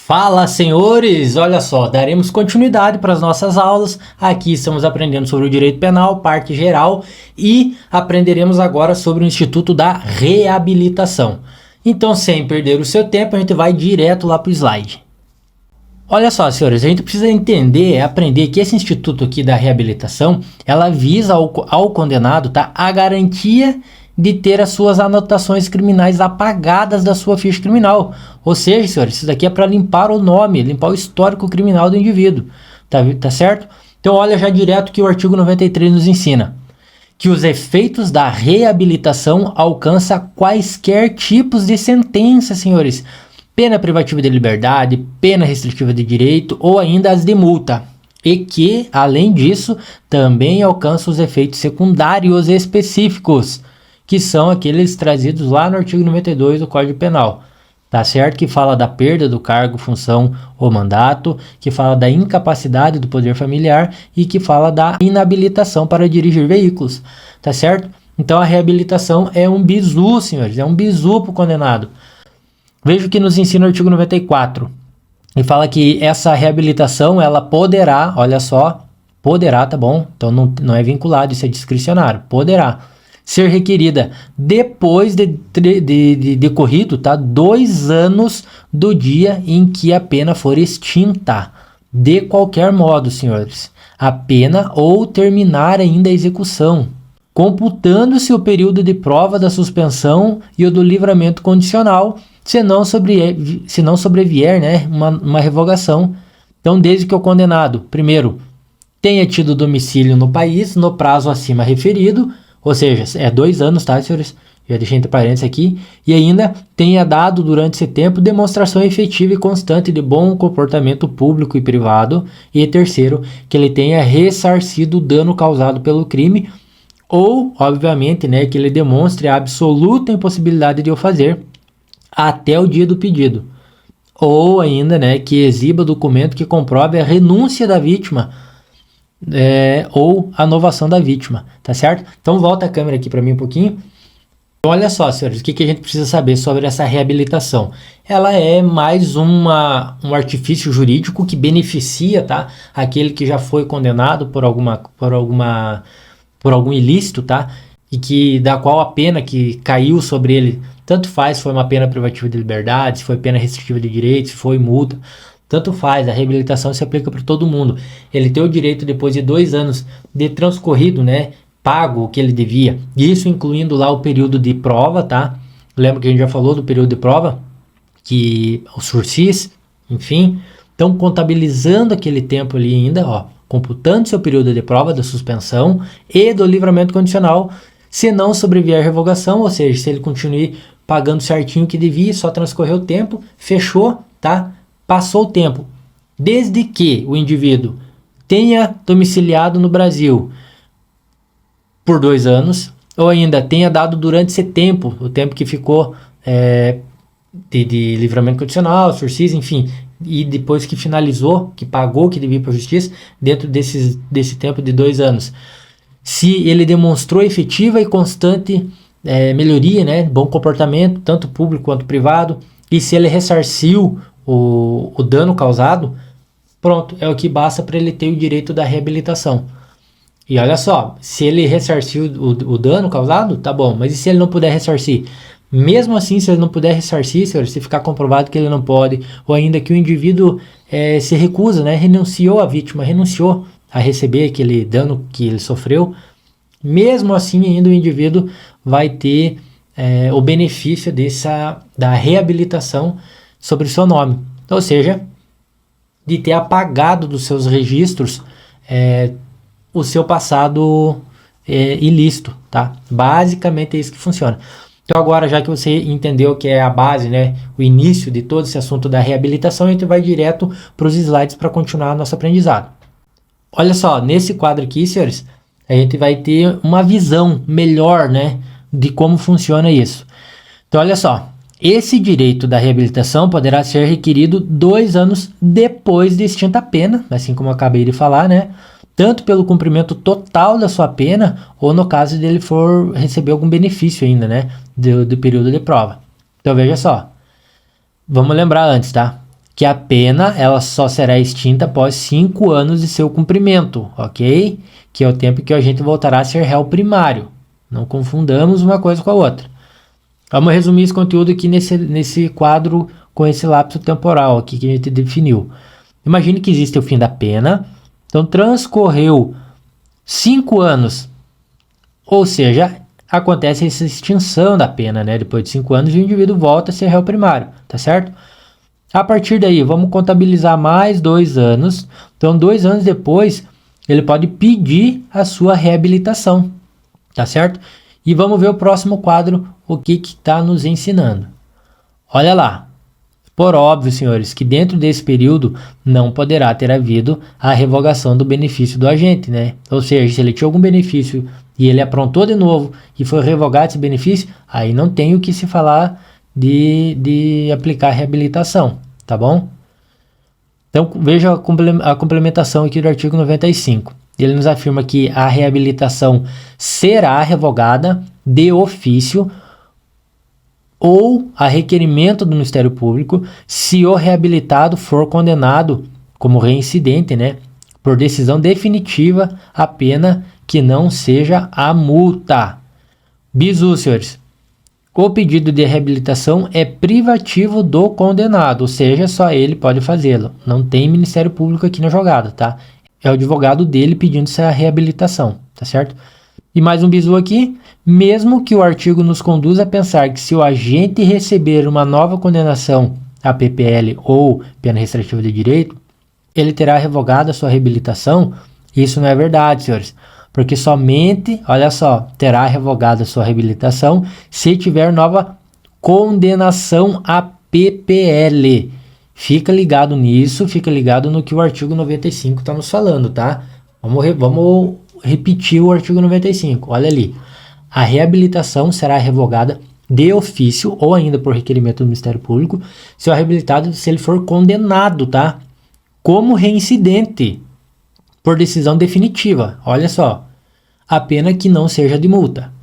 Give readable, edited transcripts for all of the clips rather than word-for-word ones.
Fala, senhores! Olha só, daremos continuidade para as nossas aulas. Aqui estamos aprendendo sobre o direito penal, parte geral, e aprenderemos agora sobre o Instituto da Reabilitação. Então, sem perder o seu tempo, a gente vai direto lá para o slide. Olha só, senhores, a gente precisa entender, aprender que esse Instituto aqui da Reabilitação, ela visa ao condenado, tá, a garantia de ter as suas anotações criminais apagadas da sua ficha criminal. Ou seja, senhores, isso daqui é para limpar o nome, limpar o histórico criminal do indivíduo. Tá certo? Então olha já direto que o artigo 93 nos ensina que os efeitos da reabilitação alcançam quaisquer tipos de sentença, senhores. Pena privativa de liberdade, pena restritiva de direito ou ainda as de multa. E que, além disso, também alcança os efeitos secundários específicos, que são aqueles trazidos lá no artigo 92 do Código Penal, tá certo? Que fala da perda do cargo, função ou mandato, que fala da incapacidade do poder familiar e que fala da inabilitação para dirigir veículos, tá certo? Então a reabilitação é um bizu, senhores, é um bizu para o condenado. Veja o que nos ensina o artigo 94, e fala que essa reabilitação, ela poderá, olha só, poderá, tá bom? Então não é vinculado, isso é discricionário, poderá ser requerida depois de decorrido, tá, 2 anos do dia em que a pena for extinta, de qualquer modo, senhores, a pena ou terminar ainda a execução, computando-se o período de prova da suspensão e o do livramento condicional, se não sobrevier, né, uma revogação. Então, desde que o condenado, primeiro, tenha tido domicílio no país no prazo acima referido, ou seja, é 2 anos, tá, senhores? Já deixei entre parênteses aqui. E ainda tenha dado durante esse tempo demonstração efetiva e constante de bom comportamento público e privado. E terceiro, que ele tenha ressarcido o dano causado pelo crime ou, obviamente, né, que ele demonstre a absoluta impossibilidade de o fazer até o dia do pedido. Ou ainda, né, que exiba documento que comprove a renúncia da vítima ou a novação da vítima, tá certo? Então volta a câmera aqui para mim um pouquinho. Olha só, senhores, o que a gente precisa saber sobre essa reabilitação? Ela é mais um artifício jurídico que beneficia, tá, aquele que já foi condenado por algum ilícito, tá, e que da qual a pena que caiu sobre ele, tanto faz se foi uma pena privativa de liberdade, se foi pena restritiva de direito, se foi multa, tanto faz, a reabilitação se aplica para todo mundo. Ele tem o direito, depois de 2 anos de transcorrido, né, pago o que ele devia, isso incluindo lá o período de prova, tá? Lembra que a gente já falou do período de prova, que o sursis, enfim. Então, contabilizando aquele tempo ali ainda, ó, computando seu período de prova da suspensão e do livramento condicional, se não sobrevier revogação, ou seja, se ele continue pagando certinho o que devia, só transcorreu o tempo, fechou, tá? Passou o tempo, desde que o indivíduo tenha domiciliado no Brasil por 2 anos, ou ainda tenha dado durante esse tempo, o tempo que ficou de livramento condicional, sursis, enfim, e depois que finalizou, que pagou o que devia para a justiça, dentro desse tempo de 2 anos. Se ele demonstrou efetiva e constante melhoria, né, bom comportamento, tanto público quanto privado, e se ele ressarciu o dano causado, pronto, é o que basta para ele ter o direito da reabilitação. E olha só, se ele ressarciu o dano causado, tá bom, mas e se ele não puder ressarcir? Mesmo assim, se ele não puder ressarcir, senhor, se ficar comprovado que ele não pode, ou ainda que o indivíduo se recusa, né, renunciou à vítima, renunciou a receber aquele dano que ele sofreu, mesmo assim ainda o indivíduo vai ter o benefício da reabilitação sobre o seu nome, ou seja, de ter apagado dos seus registros o seu passado ilícito, tá? Basicamente é isso que funciona. Então agora, já que você entendeu que é a base, né, o início de todo esse assunto da reabilitação, a gente vai direto para os slides para continuar nosso aprendizado. Olha só, nesse quadro aqui, senhores, a gente vai ter uma visão melhor, né, de como funciona isso. Então olha só, esse direito da reabilitação poderá ser requerido 2 anos depois de extinta a pena, assim como eu acabei de falar, né? Tanto pelo cumprimento total da sua pena, ou no caso dele for receber algum benefício ainda, né? Do período de prova. Então veja só, vamos lembrar antes, tá? que a pena ela só será extinta após 5 anos de seu cumprimento, ok? Que é o tempo que o agente voltará a ser réu primário. Não confundamos uma coisa com a outra. Vamos resumir esse conteúdo aqui nesse quadro com esse lapso temporal aqui que a gente definiu. Imagine que existe o fim da pena, então transcorreu 5 anos, ou seja, acontece essa extinção da pena, né? Depois de 5 anos o indivíduo volta a ser réu primário, tá certo? A partir daí, vamos contabilizar mais 2 anos. Então, 2 anos depois, ele pode pedir a sua reabilitação, tá certo? E vamos ver o próximo quadro, o que está nos ensinando. Olha lá. Por óbvio, senhores, que dentro desse período não poderá ter havido a revogação do benefício do agente, né? Ou seja, se ele tinha algum benefício e ele aprontou de novo e foi revogado esse benefício, aí não tem o que se falar de aplicar reabilitação, tá bom? Então, veja a complementação aqui do artigo 95. Ele nos afirma que a reabilitação será revogada de ofício ou a requerimento do Ministério Público se o reabilitado for condenado como reincidente, né, por decisão definitiva a pena que não seja a multa. Bizu, senhores. O pedido de reabilitação é privativo do condenado, ou seja, só ele pode fazê-lo. Não tem Ministério Público aqui na jogada, tá? É o advogado dele pedindo essa reabilitação, tá certo? E mais um bizu aqui. Mesmo que o artigo nos conduza a pensar que se o agente receber uma nova condenação a PPL ou pena restritiva de direito, ele terá revogado a sua reabilitação, isso não é verdade, senhores. Porque somente, olha só, terá revogado a sua reabilitação se tiver nova condenação a PPL. Fica ligado nisso, fica ligado no que o artigo 95 está nos falando, tá? Vamos repetir o artigo 95, olha ali. A reabilitação será revogada de ofício ou ainda por requerimento do Ministério Público se o reabilitado, se ele for condenado, tá? Como reincidente por decisão definitiva, olha só, a pena que não seja de multa,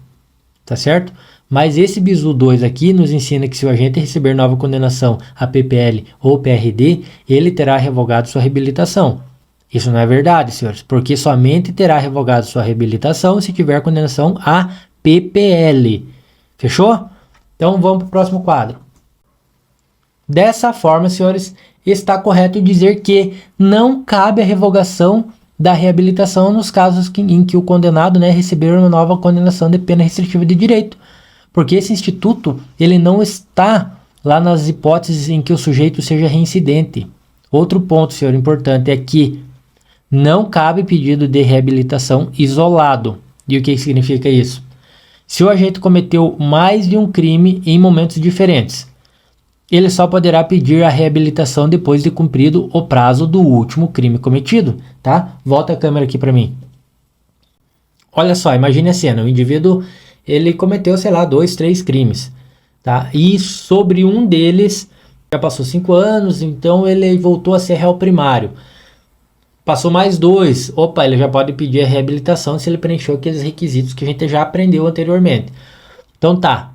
tá certo? Mas esse bizu 2 aqui nos ensina que se o agente receber nova condenação a PPL ou PRD, ele terá revogado sua reabilitação. Isso não é verdade, senhores, porque somente terá revogado sua reabilitação se tiver condenação a PPL. Fechou? Então vamos para o próximo quadro. Dessa forma, senhores, está correto dizer que não cabe a revogação da reabilitação nos casos em que o condenado, né, receber uma nova condenação de pena restritiva de direito. Porque esse instituto ele não está lá nas hipóteses em que o sujeito seja reincidente. Outro ponto, senhor, importante é que não cabe pedido de reabilitação isolado. E o que significa isso? Se o agente cometeu mais de um crime em momentos diferentes, ele só poderá pedir a reabilitação depois de cumprido o prazo do último crime cometido, tá? Volta a câmera aqui para mim. Olha só, imagine a cena, o indivíduo, ele cometeu, sei lá, 2, 3 crimes, tá? E sobre um deles, já passou 5 anos, então ele voltou a ser réu primário. Passou mais 2, opa, ele já pode pedir a reabilitação se ele preencheu aqueles requisitos que a gente já aprendeu anteriormente. Então tá,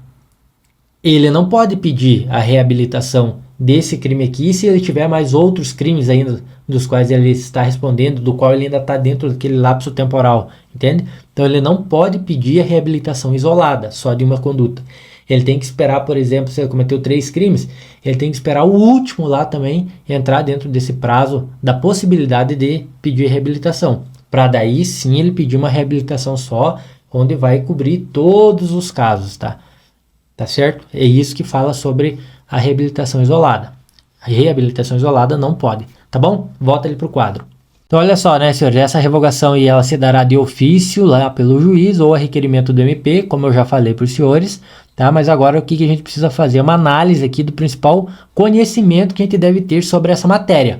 ele não pode pedir a reabilitação desse crime aqui se ele tiver mais outros crimes ainda dos quais ele está respondendo, do qual ele ainda está dentro daquele lapso temporal, entende? Então ele não pode pedir a reabilitação isolada, só de uma conduta. Ele tem que esperar, por exemplo, se ele cometeu 3 crimes, ele tem que esperar o último lá também entrar dentro desse prazo da possibilidade de pedir reabilitação, para daí sim ele pedir uma reabilitação só, onde vai cobrir todos os casos, tá? Tá certo? É isso que fala sobre a reabilitação isolada. A reabilitação isolada não pode, tá bom? Volta ali para o quadro. Então olha só, né, senhores, essa revogação ela se dará de ofício lá pelo juiz ou a requerimento do MP, como eu já falei para os senhores, tá? Mas agora o que a gente precisa fazer? Uma análise aqui do principal conhecimento que a gente deve ter sobre essa matéria.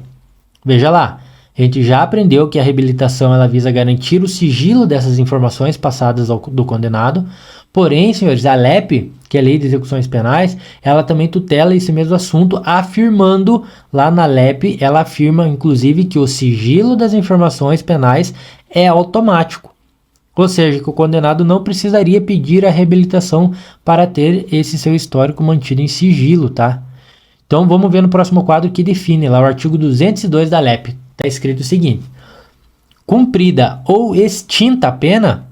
Veja lá, a gente já aprendeu que a reabilitação ela visa garantir o sigilo dessas informações passadas do condenado. Porém, senhores, a LEP, que é a Lei de Execuções Penais, ela também tutela esse mesmo assunto, afirmando lá na LEP, ela afirma inclusive que o sigilo das informações penais é automático. Ou seja, que o condenado não precisaria pedir a reabilitação para ter esse seu histórico mantido em sigilo, tá? Então vamos ver no próximo quadro que define lá o artigo 202 da LEP. Está escrito o seguinte: cumprida ou extinta a pena,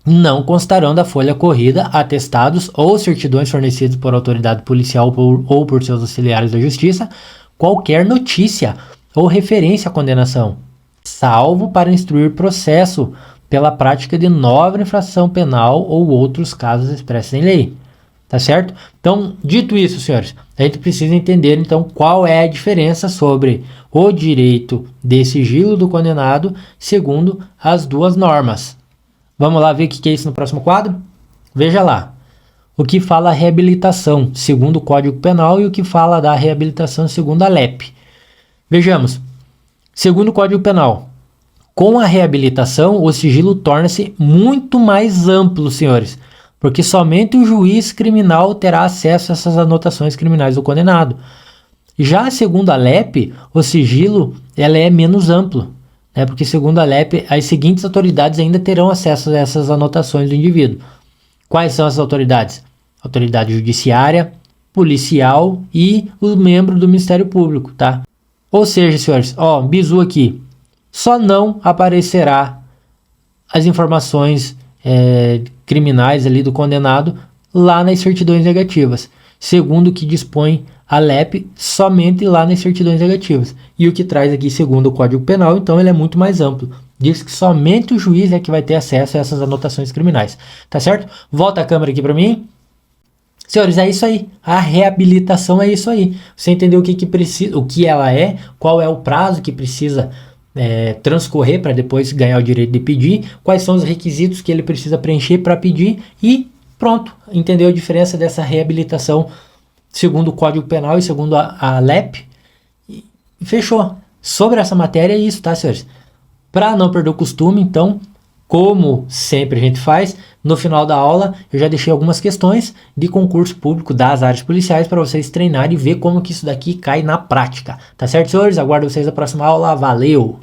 não constarão da folha corrida atestados ou certidões fornecidos por autoridade policial ou por seus auxiliares da justiça qualquer notícia ou referência à condenação, salvo para instruir processo pela prática de nova infração penal ou outros casos expressos em lei. Tá certo? Então, dito isso, senhores, a gente precisa entender, então, qual é a diferença sobre o direito de sigilo do condenado segundo as duas normas. Vamos lá ver o que é isso no próximo quadro? Veja lá. O que fala a reabilitação segundo o Código Penal e o que fala da reabilitação segundo a LEP. Vejamos. Segundo o Código Penal, com a reabilitação, o sigilo torna-se muito mais amplo, senhores, porque somente o juiz criminal terá acesso a essas anotações criminais do condenado. Já segundo a LEP, o sigilo ela é menos amplo, né? Porque segundo a LEP, as seguintes autoridades ainda terão acesso a essas anotações do indivíduo. Quais são essas autoridades? Autoridade judiciária, policial e o membro do Ministério Público, tá? Ou seja, senhores, bizu aqui, só não aparecerá as informações criminais ali do condenado lá nas certidões negativas, segundo o que dispõe a LEP, somente lá nas certidões negativas. E o que traz aqui, segundo o Código Penal, então ele é muito mais amplo. Diz que somente o juiz é que vai ter acesso a essas anotações criminais. Tá certo? Volta a câmera aqui para mim. Senhores, é isso aí. A reabilitação é isso aí. Você entendeu o que precisa, o que ela é, qual é o prazo que precisa transcorrer para depois ganhar o direito de pedir, quais são os requisitos que ele precisa preencher para pedir e pronto. Entendeu a diferença dessa reabilitação segundo o Código Penal e segundo a LEP? E fechou. Sobre essa matéria é isso, tá, senhores? Para não perder o costume, então, como sempre a gente faz, no final da aula eu já deixei algumas questões de concurso público das áreas policiais para vocês treinarem e ver como que isso daqui cai na prática. Tá certo, senhores? Aguardo vocês na próxima aula. Valeu!